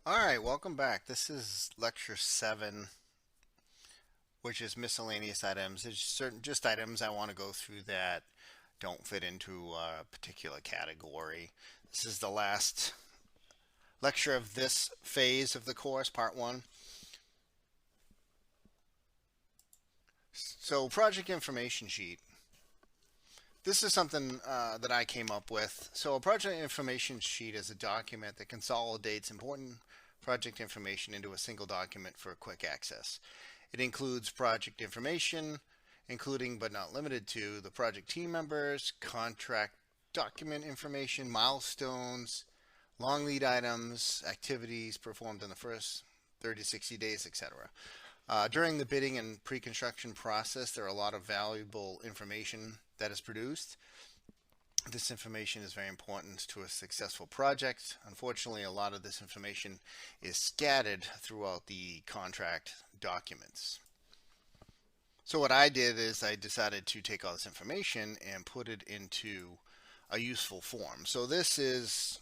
All right, welcome back. This is lecture 7, which is miscellaneous items. There's certain just items I want to go through that don't fit into a particular category. This is the last lecture of this phase of the course, part 1. So, project information sheet. This is something that I came up with. So, a project information sheet is a document that consolidates important project information into a single document for quick access. It includes project information, including but not limited to the project team members, contract document information, milestones, long lead items, activities performed in the first 30 to 60 days, etc. During the bidding and pre-construction process, there are a lot of valuable information that is produced. This information is very important to a successful project. Unfortunately, a lot of this information is scattered throughout the contract documents. So what I did is I decided to take all this information and put it into a useful form. So this is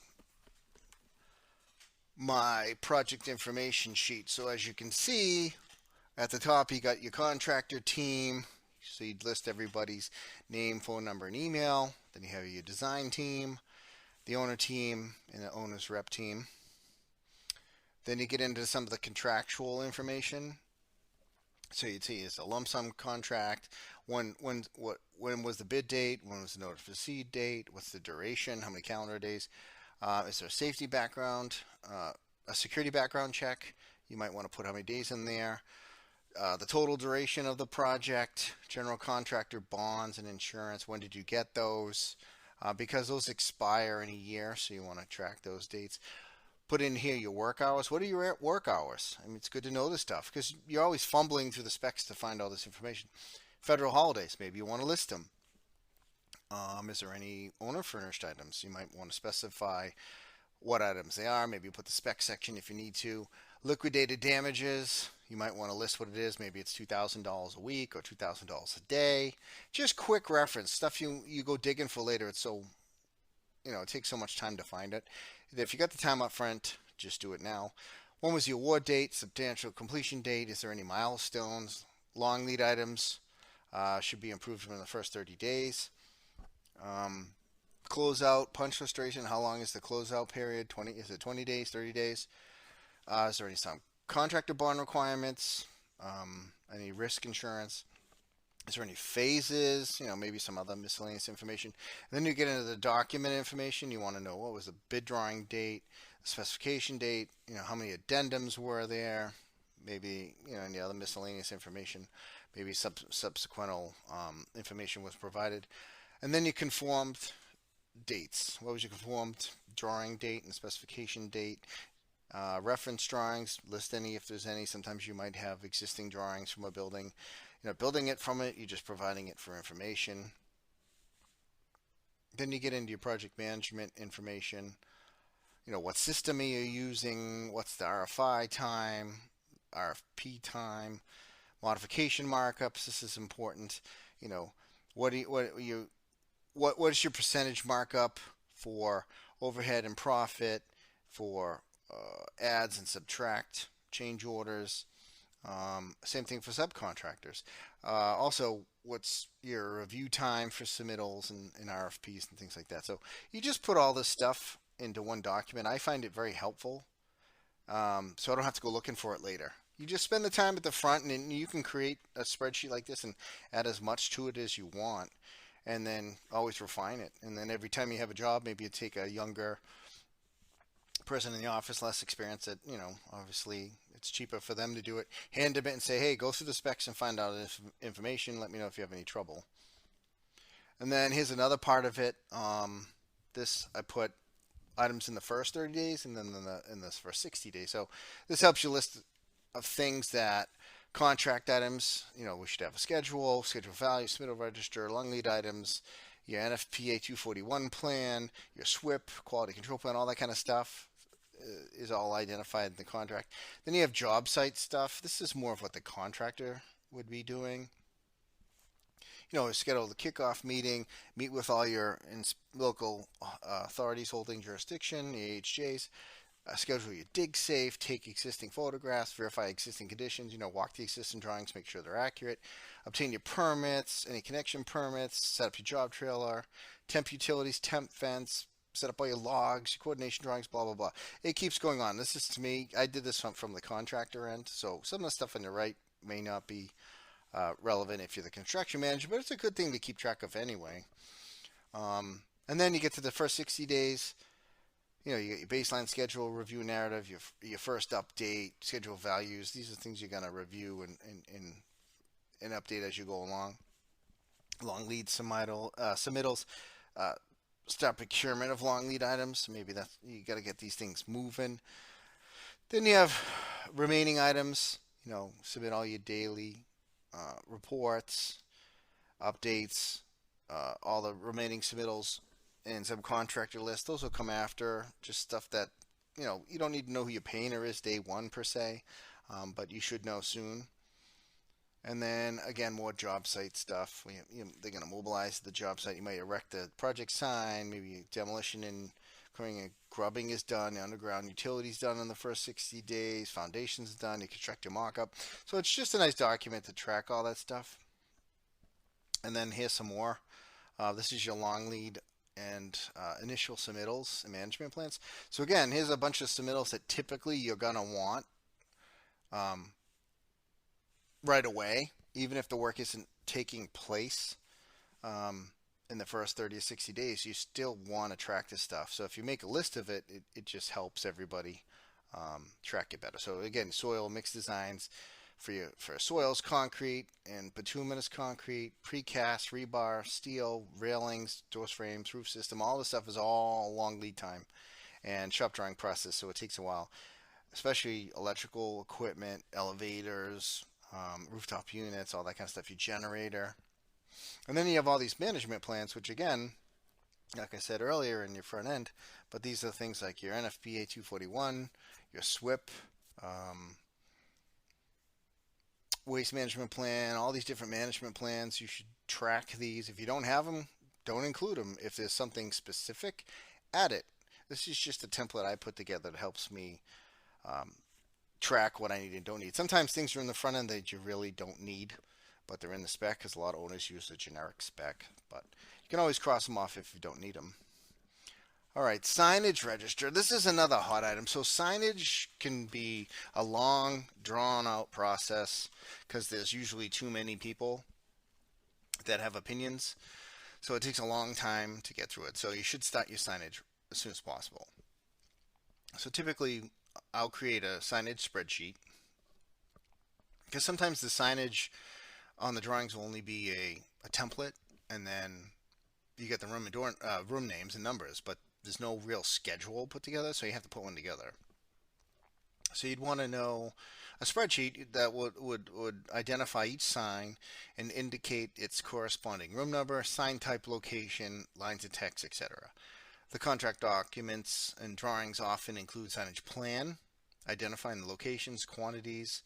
my project information sheet. So as you can see, at the top you got your contractor team. So you'd list everybody's name, phone number, and email. Then you have your design team, the owner team, and the owner's rep team. Then you get into some of the contractual information. So you'd see it's a lump sum contract. When was the bid date? When was the notice to proceed date? What's the duration? How many calendar days? Is there a safety background? A security background check? You might want to put how many days in there. The total duration of the project, general contractor bonds and insurance. When did you get those? Because those expire in a year, so you want to track those dates. Put in here your work hours. What are your work hours? I mean, it's good to know this stuff because you're always fumbling through the specs to find all this information. Federal holidays, maybe you want to list them. Is there any owner furnished items? You might want to specify what items they are. Maybe you put the spec section if you need to. Liquidated damages, you might want to list what it is. Maybe it's $2,000 a week or $2,000 a day. Just quick reference, stuff you go digging for later. It's so, it takes so much time to find it. If you got the time up front, just do it now. When was the award date? Substantial completion date? Is there any milestones? Long lead items should be improved within the first 30 days. Um, Closeout, punch restoration. How long is the closeout period? 20? Is it 20 days? 30 days? Is there any some contractor bond requirements? Any risk insurance? Is there any phases? Maybe some other miscellaneous information. And then you get into the document information. You want to know what was the bid drawing date, the specification date. How many addendums were there? Maybe any other miscellaneous information. Maybe subsequent information was provided. And then you conformed dates. What was your conformed drawing date and specification date? Reference drawings, list any if there's any. Sometimes you might have existing drawings from a building. Building it from it, you're just providing it for information. Then you get into your project management information. What system are you using? What's the RFI time, RFP time, modification markups. This is important. You know, what is your percentage markup for overhead and profit, for adds and subtract, change orders. Same thing for subcontractors. Also, what's your review time for submittals and RFPs and things like that. So you just put all this stuff into one document. I find it very helpful, so I don't have to go looking for it later. You just spend the time at the front, and then you can create a spreadsheet like this and add as much to it as you want, and then always refine it. And then every time you have a job, maybe you take a younger person in the office, less experience, that obviously it's cheaper for them to do it. Hand them it and say, hey, go through the specs and find out this information. Let me know if you have any trouble. And then here's another part of it. This I put items in the first 30 days and then in this first 60 days. So this helps you list of things that contract items. We should have a schedule value, submittal register, long lead items, your NFPA 241 plan, your SWIP, quality control plan, all that kind of stuff is all identified in the contract. Then you have job site stuff. This is more of what the contractor would be doing. Schedule the kickoff meeting, meet with all your local authorities holding jurisdiction, the AHJs, Schedule your dig safe, take existing photographs, verify existing conditions, walk the existing drawings, make sure they're accurate. Obtain your permits, any connection permits, set up your job trailer, temp utilities, temp fence, set up all your logs, your coordination drawings, blah, blah, blah. It keeps going on. This is, to me, I did this from the contractor end, so some of the stuff on the right may not be relevant if you're the construction manager, but it's a good thing to keep track of anyway. And then you get to the first 60 days. You get your baseline schedule, review narrative, your first update, schedule values. These are things you're going to review and update as you go along. Long lead submittals, start procurement of long lead items. Maybe you got to get these things moving. Then you have remaining items. Submit all your daily reports, updates, all the remaining submittals and subcontractor list. Those will come after. Just stuff that you don't need to know who your painter is day one per se, but you should know soon. And then again, more job site stuff. They're going to mobilize the job site. You might erect the project sign, maybe demolition and grubbing is done, underground utilities done in the first 60 days, foundations done, you construct your mock-up. So it's just a nice document to track all that stuff. And then here's some more. This is your long lead and initial submittals and management plans. So again, here's a bunch of submittals that typically you're going to want right away, even if the work isn't taking place in the first 30 to 60 days. You still want to track this stuff. So if you make a list of it, it just helps everybody track it better. So again, soil mix designs for soils, concrete and bituminous concrete, precast, rebar, steel, railings, door frames, roof system. All this stuff is all long lead time and shop drawing process, so it takes a while, especially electrical equipment, elevators, rooftop units, all that kind of stuff, your generator. And then you have all these management plans, which again, like I said earlier, in your front end, but these are things like your NFPA 241, your SWIP, waste management plan, all these different management plans. You should track these. If you don't have them, don't include them. If there's something specific, add it. This is just a template I put together that helps me track what I need and don't need. Sometimes things are in the front end that you really don't need, but they're in the spec because a lot of owners use the generic spec. But you can always cross them off if you don't need them. All right, signage register. This is another hot item. So signage can be a long, drawn-out process because there's usually too many people that have opinions. So it takes a long time to get through it. So you should start your signage as soon as possible. So typically, I'll create a signage spreadsheet because sometimes the signage on the drawings will only be a template, and then you get the room names and numbers, but there's no real schedule put together, so you have to put one together. So you'd want to know a spreadsheet that would identify each sign and indicate its corresponding room number, sign type, location, lines of text, etc. The contract documents and drawings often include signage plan, identifying the locations, quantities,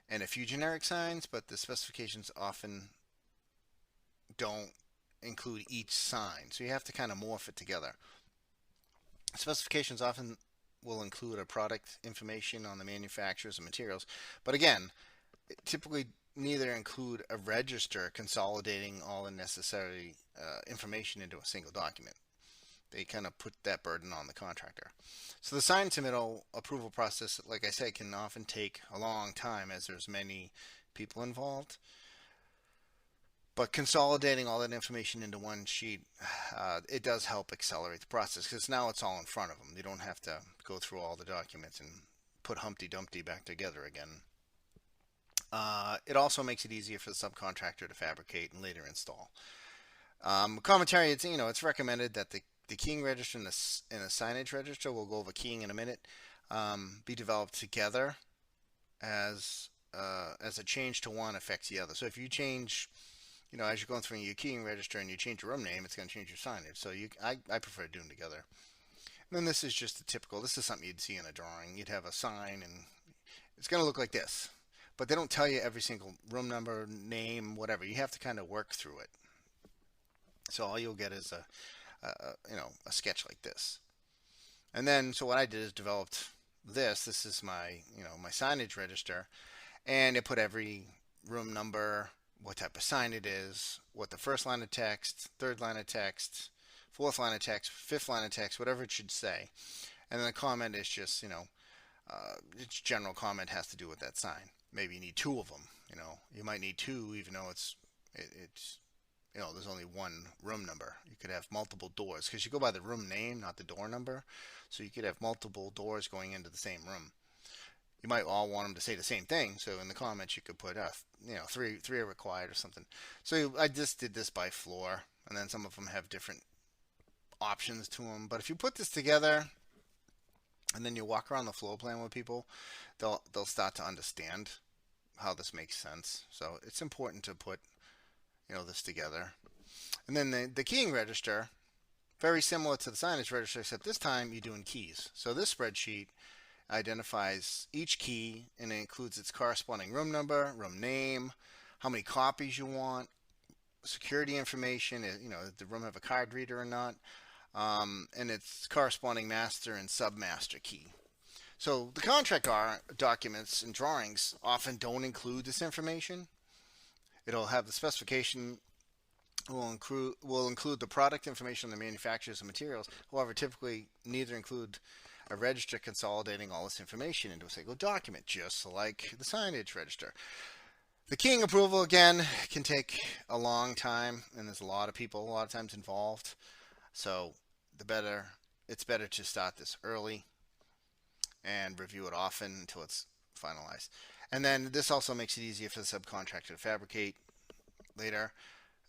and a few generic signs, but the specifications often don't include each sign. So you have to kind of morph it together. Specifications often will include a product information on the manufacturers and materials, but again, typically neither include a register consolidating all the necessary information into a single document. They kind of put that burden on the contractor. So the sign submittal approval process, like I said, can often take a long time as there's many people involved. But consolidating all that information into one sheet, it does help accelerate the process because now it's all in front of them. You don't have to go through all the documents and put Humpty Dumpty back together again. It also makes it easier for the subcontractor to fabricate and later install. Commentary, it's recommended that the keying register and a signage register, we'll go over keying in a minute, be developed together as a change to one affects the other. So if you change, as you're going through your keying register and you change your room name, it's going to change your signage. So I prefer doing them together. And then this is just this is something you'd see in a drawing. You'd have a sign and it's going to look like this. But they don't tell you every single room number, name, whatever. You have to kind of work through it. So all you'll get is a sketch like this. And then, so what I did is developed this is my, my signage register, and it put every room number, what type of sign it is, what the first line of text, third line of text, fourth line of text, fifth line of text, whatever it should say. And then the comment is just, its general comment has to do with that sign. Maybe you need two of them. You might need two, even though it's there's only one room number. You could have multiple doors because you go by the room name, not the door number. So you could have multiple doors going into the same room. You might all want them to say the same thing. So in the comments, you could put, three are required or something. So I just did this by floor, and then some of them have different options to them. But if you put this together, and then you walk around the floor plan with people, they'll start to understand how this makes sense. So it's important to put this together. And then the keying register, very similar to the signage register, except this time you're doing keys. So this spreadsheet identifies each key, and it includes its corresponding room number, room name, how many copies you want, security information, does the room have a card reader or not, and its corresponding master and submaster key. So the contract documents and drawings often don't include this information. It'll have the specification will include the product information on the manufacturers and materials. However, typically neither include a register consolidating all this information into a single document, just like the signage register. The keying approval, again, can take a long time, and there's a lot of people a lot of times involved. So it's better to start this early and review it often until it's finalized. And then this also makes it easier for the subcontractor to fabricate later.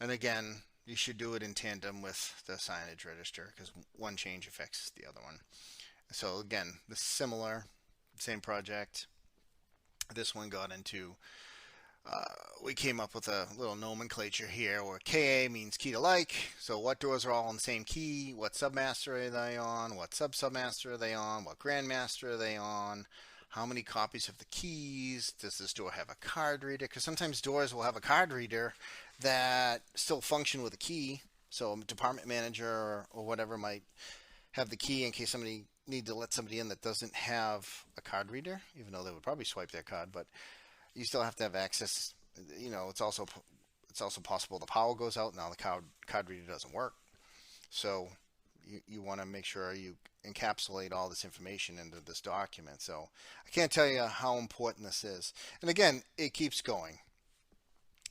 And again, you should do it in tandem with the signage register because one change affects the other one. So again, this is similar, same project. This one got into, we came up with a little nomenclature here where KA means key to like. So what doors are all on the same key? What submaster are they on? What sub-submaster are they on? What grandmaster are they on? How many copies of the keys? Does this door have a card reader? Because sometimes doors will have a card reader that still function with a key. So a department manager or whatever might have the key in case somebody need to let somebody in that doesn't have a card reader, even though they would probably swipe their card, but you still have to have access. It's also possible the power goes out, now the card reader doesn't work. So you want to make sure you encapsulate all this information into this document. So I can't tell you how important this is. And again, it keeps going.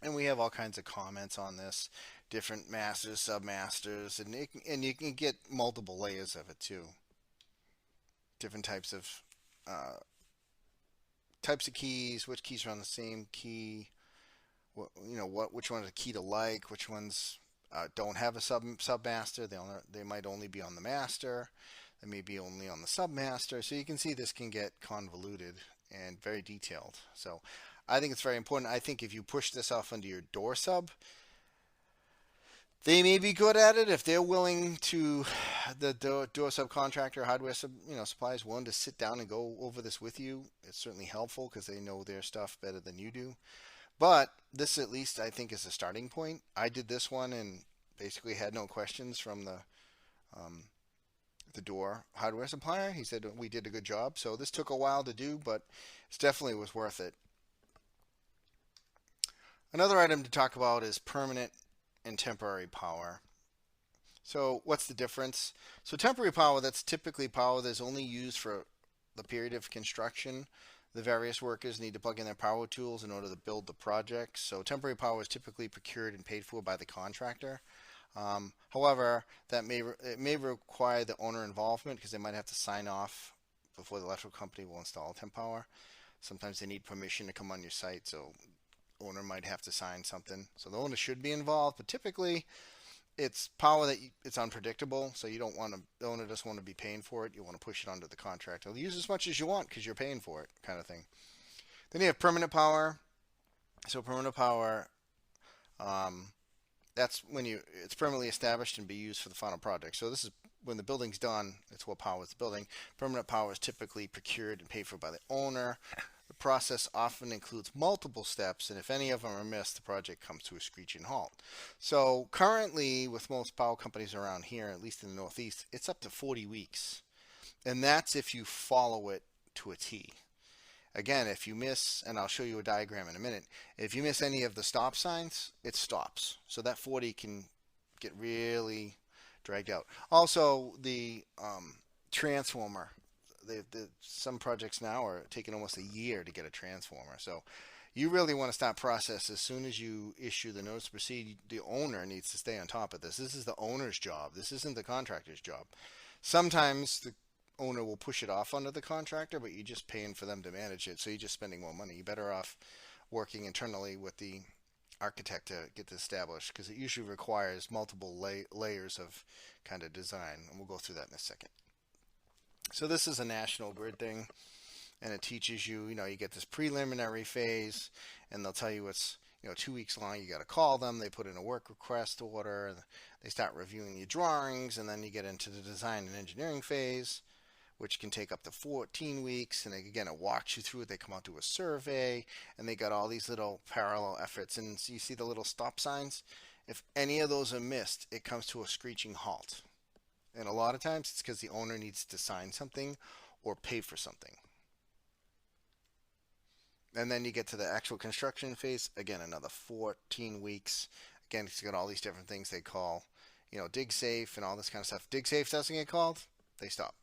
And we have all kinds of comments on this, different masters, submasters, and you can get multiple layers of it too. Different types of keys, which keys are on the same key, which one is a key to like, which ones don't have a submaster. They might only be on the master. They may be only on the submaster. So you can see this can get convoluted and very detailed. So I think it's very important. I think if you push this off onto your door sub, they may be good at it if they're willing to, the door subcontractor, hardware suppliers willing to sit down and go over this with you. It's certainly helpful because they know their stuff better than you do. But this at least I think is a starting point. I did this one and basically had no questions from the door hardware supplier. He said we did a good job. So this took a while to do, but it definitely was worth it. Another item to talk about is permanent and temporary power. So what's the difference? So temporary power, that's typically power that's only used for the period of construction. The various workers need to plug in their power tools in order to build the project. So temporary power is typically procured and paid for by the contractor. However, it may require the owner involvement because they might have to sign off before the electrical company will install temp power. Sometimes they need permission to come on your site, so owner might have to sign something. So the owner should be involved, but typically it's power that it's unpredictable, so you don't want to, the owner doesn't want to be paying for it. You want to push it onto the contractor. Use as much as you want because you're paying for it, kind of thing. Then you have permanent power. So permanent power, that's when it's permanently established and be used for the final project. So this is when the building's done, it's what powers the building. Permanent power is typically procured and paid for by the owner. The process often includes multiple steps, and if any of them are missed, the project comes to a screeching halt. So currently, with most power companies around here, at least in the Northeast, it's up to 40 weeks. And that's if you follow it to a T. Again, if you miss, and I'll show you a diagram in a minute, if you miss any of the stop signs, it stops. So that 40 can get really dragged out. Also, the transformer. Some projects now are taking almost a year to get a transformer. So you really want to start process as soon as you issue the notice to proceed. The owner needs to stay on top of this. This is the owner's job. This isn't the contractor's job. Sometimes the owner will push it off onto the contractor, but you're just paying for them to manage it, so you're just spending more money. You're better off working internally with the architect to get this established, because it usually requires multiple layers of kind of design, and we'll go through that in a second. So this is a national grid thing, and it teaches you, you get this preliminary phase, and they'll tell you it's 2 weeks long. You got to call them, they put in a work request order, they start reviewing your drawings, and then you get into the design and engineering phase, which can take up to 14 weeks. And again, it walks you through it. They come out to a survey, and they got all these little parallel efforts. And so you see the little stop signs? If any of those are missed, it comes to a screeching halt. And a lot of times it's because the owner needs to sign something or pay for something. And then you get to the actual construction phase. Again, another 14 weeks. Again, it's got all these different things they call, dig safe and all this kind of stuff. Dig safe doesn't get called, they stop.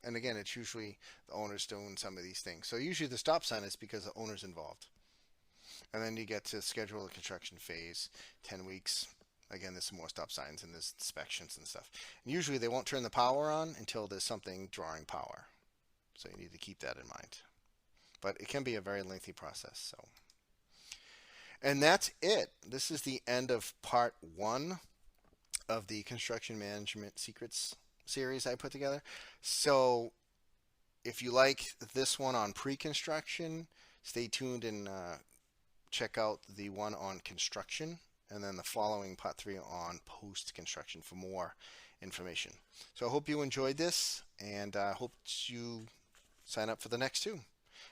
And again, it's usually the owner's doing some of these things. So usually the stop sign is because the owner's involved. And then you get to schedule the construction phase, 10 weeks. Again, there's some more stop signs and there's inspections and stuff. And usually they won't turn the power on until there's something drawing power. So you need to keep that in mind. But it can be a very lengthy process. So, and that's it. This is the end of part 1 of the Construction Management Secrets series I put together. So if you like this one on pre-construction, stay tuned and check out the one on construction, and then the following part 3 on post-construction for more information. So I hope you enjoyed this, and I hope you sign up for the next 2.